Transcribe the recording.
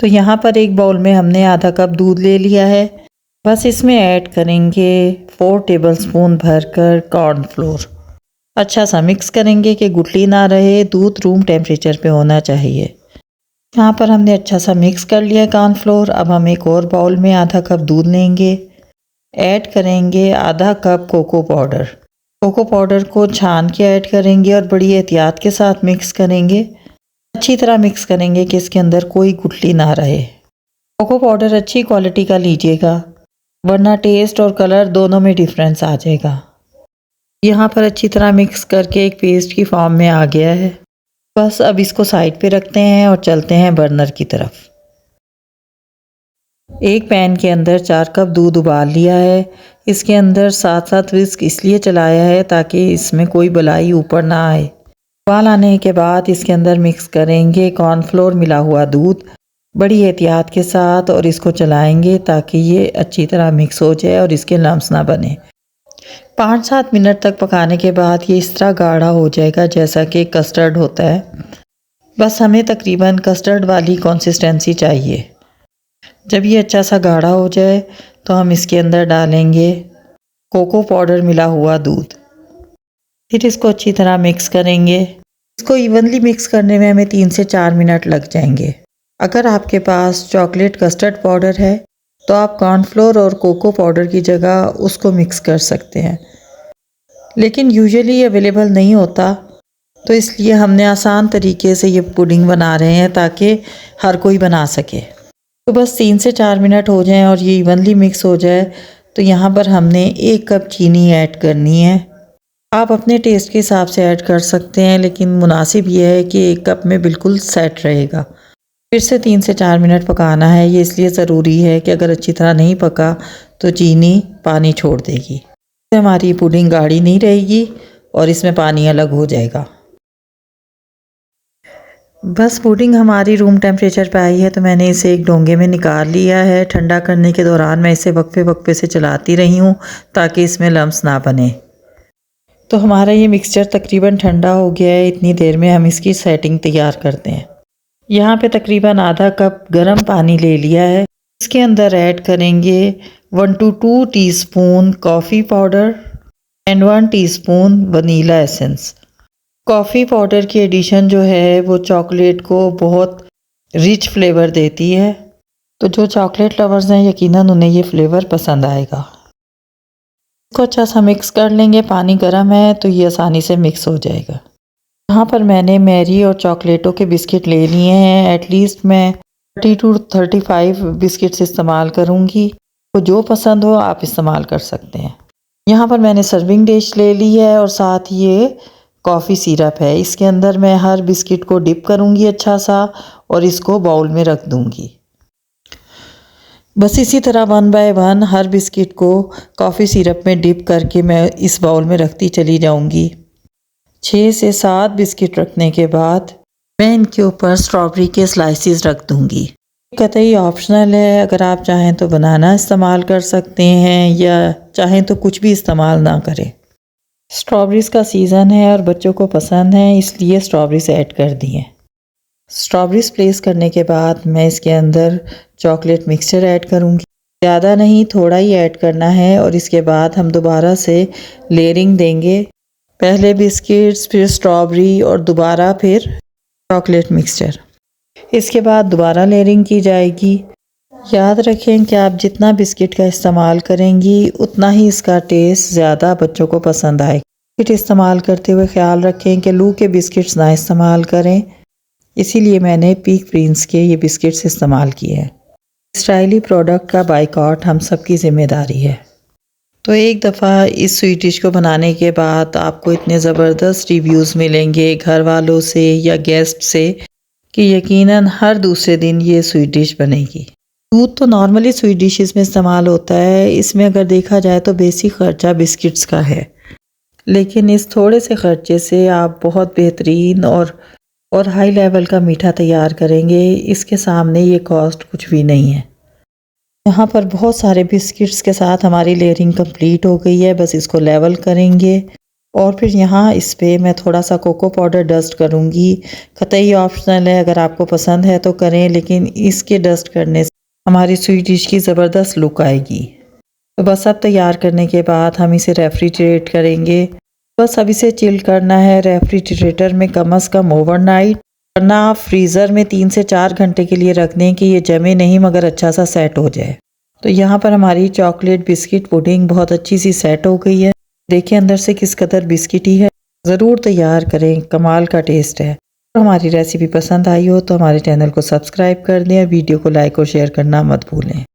तो यहाँ पर एक बाउल में हमने आधा कप दूध ले लिया है। बस इसमें ऐड करेंगे 4 टेबलस्पून भरकर कॉर्नफ्लोर। अच्छा सा मिक्स करेंगे कि गुठली ना रहे, दूध रूम टेम्परेचर पे होना चाहिए। यहाँ पर हमने अच्छा सा मिक्स कर लिया कॉर्नफ्लोर। अब हम एक और बाउल में आधा कप दूध लेंगे, ऐड करेंगे आधा cup cocoa powder. Cocoa powder को छान के ऐड करेंगे और बड़ी एहतियात के साथ मिक्स करेंगे। अच्छी तरह मिक्स करेंगे कि इसके अंदर कोई गुठली ना रहे। कोको पाउडर अच्छी क्वालिटी का लीजिएगा, वरना टेस्ट और कलर दोनों में डिफरेंस आ जाएगा। यहाँ पर अच्छी तरह मिक्स करके एक पेस्ट की फॉर्म में आ गया है। बस अब इसको साइड पे रखते हैं और चलते हैं बर्नर की तरफ। एक पैन के अंदर 4 कप दूध उबाल लिया है। इसके अंदर साथ साथ विस्क इसलिए चलाया है ताकि इसमें कोई बलाई ऊपर ना आए। उबाल आने के बाद इसके अंदर मिक्स करेंगे कॉर्नफ्लोर मिला हुआ दूध बड़ी एहतियात के साथ और इसको चलाएंगे ताकि ये अच्छी तरह मिक्स हो जाए और इसके लम्स ना बने। 5-7 मिनट तक पकाने के बाद ये इस तरह गाढ़ा हो जाएगा जैसा कि कस्टर्ड होता है। बस हमें तकरीबन कस्टर्ड वाली कंसिस्टेंसी चाहिए। जब ये अच्छा सा गाढ़ा हो जाए तो हम इसके अंदर डालेंगे कोको पाउडर मिला हुआ दूध। फिर इसको अच्छी तरह मिक्स करेंगे। इसको इवनली मिक्स करने में हमें 3 से 4 मिनट लग जाएंगे। अगर आपके पास चॉकलेट कस्टर्ड पाउडर है तो आप कॉर्नफ्लोर और कोको पाउडर की जगह उसको मिक्स कर सकते हैं, लेकिन यूजुअली अवेलेबल नहीं होता, तो इसलिए हमने आसान तरीके से ये पुडिंग बना रहे हैं ताकि हर कोई बना सके। तो बस 3 से 4 मिनट हो जाएं और ये इवनली मिक्स हो जाए तो यहाँ पर हमने 1 कप चीनी ऐड करनी है। आप अपने टेस्ट के हिसाब से ऐड कर सकते हैं, लेकिन मुनासिब ये है कि 1 कप में बिल्कुल सेट रहेगा। फिर से 3 से 4 मिनट पकाना है। ये इसलिए ज़रूरी है कि अगर अच्छी तरह नहीं पका तो चीनी पानी छोड़ देगी, तो हमारी पुडिंग गाढ़ी नहीं रहेगी और इसमें पानी अलग हो जाएगा। बस पुडिंग हमारी रूम टेम्परेचर पे आई है तो मैंने इसे एक डोंगे में निकाल लिया है। ठंडा करने के दौरान मैं इसे वक्फे वक्फे से चलाती रही हूँ ताकि इसमें लम्स ना बने। तो हमारा ये मिक्सचर तकरीबन ठंडा हो गया है। इतनी देर में हम इसकी सेटिंग तैयार करते हैं। यहाँ पे तकरीबन आधा कप गर्म पानी ले लिया है। इसके अंदर ऐड करेंगे 1 to 2 teaspoon coffee powder and 1 teaspoon vanilla essence. Coffee powder की एडिशन जो है वो चॉकलेट को बहुत रिच फ्लेवर देती है, तो जो चॉकलेट लवर्स हैं यकीनन उन्हें ये फ्लेवर पसंद आएगा। इसको अच्छा सा मिक्स कर लेंगे। पानी गर्म है तो ये आसानी से मिक्स हो जाएगा। यहाँ पर मैंने मैरी और चॉकलेटों के बिस्किट ले लिए हैं। एटलीस्ट मैं 30 to 35 बिस्किट्स इस्तेमाल करूँगी, तो जो पसंद हो आप इस्तेमाल कर सकते हैं। यहाँ पर मैंने सर्विंग डिश ले ली है और साथ ये कॉफ़ी सिरप है। इसके अंदर मैं हर बिस्किट को डिप करूँगी अच्छा सा और इसको बाउल में रख दूँगी। बस इसी तरह 1 by 1 हर बिस्किट को कॉफ़ी सिरप में डिप करके मैं इस बाउल में रखती चली जाऊँगी। 6 से 7 बिस्किट रखने के बाद मैं इनके ऊपर स्ट्रॉबेरी के स्लाइसेस रख दूँगी। कतई ऑप्शनल है, अगर आप चाहें तो बनाना इस्तेमाल कर सकते हैं या चाहें तो कुछ भी इस्तेमाल ना करें। स्ट्रॉबेरीज़ का सीज़न है और बच्चों को पसंद है, इसलिए स्ट्रॉबेरीज़ ऐड कर दी हैं। स्ट्रॉबेरीज़ प्लेस करने के बाद मैं इसके अंदर चॉकलेट मिक्सचर ऐड करूँगी। ज़्यादा नहीं, थोड़ा ही ऐड करना है और इसके बाद हम दोबारा से लेयरिंग देंगे। पहले बिस्किट्स, फिर स्ट्रॉबेरी और दोबारा फिर चॉकलेट मिक्सचर। इसके बाद दोबारा लेयरिंग की जाएगी। याद रखें कि आप जितना बिस्किट का इस्तेमाल करेंगी उतना ही इसका टेस्ट ज़्यादा बच्चों को पसंद आएगा। बिस्किट इस्तेमाल करते हुए ख्याल रखें कि लू के बिस्किट्स ना इस्तेमाल करें, इसीलिए मैंने पीक प्रिंस के ये बिस्किट्स इस्तेमाल किए हैं। स्टाइली प्रोडक्ट का बाइकआउट हम सब की ज़िम्मेदारी है। तो एक दफ़ा इस स्वीट डिश को बनाने के बाद आपको इतने ज़बरदस्त रिव्यूज़ मिलेंगे घर वालों से या गेस्ट से कि यकीनन हर दूसरे दिन ये स्वीट डिश बनेगी। दूध तो नॉर्मली स्वीट डिशेस में इस्तेमाल होता है, इसमें अगर देखा जाए तो बेसिक खर्चा बिस्किट्स का है, लेकिन इस थोड़े से खर्चे से आप बहुत बेहतरीन और हाई लेवल का मीठा तैयार करेंगे। इसके सामने ये कॉस्ट कुछ भी नहीं है। यहाँ पर बहुत सारे बिस्किट्स के साथ हमारी लेयरिंग कंप्लीट हो गई है। बस इसको लेवल करेंगे और फिर यहाँ इस पे मैं थोड़ा सा कोको पाउडर डस्ट करूँगी। कतई ऑप्शनल है, अगर आपको पसंद है तो करें, लेकिन इसके डस्ट करने से हमारी स्वीट डिश की ज़बरदस्त लुक आएगी। तो बस अब तैयार करने के बाद हम इसे रेफ्रिजरेट करेंगे। बस अब इसे चिल करना है रेफ्रिजरेटर में कम से कम ओवरनाइट, वरना आप फ्रीज़र में 3 से 4 घंटे के लिए रख दें कि ये जमे नहीं मगर अच्छा सा सेट हो जाए। तो यहाँ पर हमारी चॉकलेट बिस्किट पुडिंग बहुत अच्छी सी सेट हो गई है। देखिए अंदर से किस कदर बिस्किटी है। ज़रूर तैयार करें, कमाल का टेस्ट है। तो हमारी रेसिपी पसंद आई हो तो हमारे चैनल को सब्सक्राइब कर दें, वीडियो को लाइक और शेयर करना मत भूलें।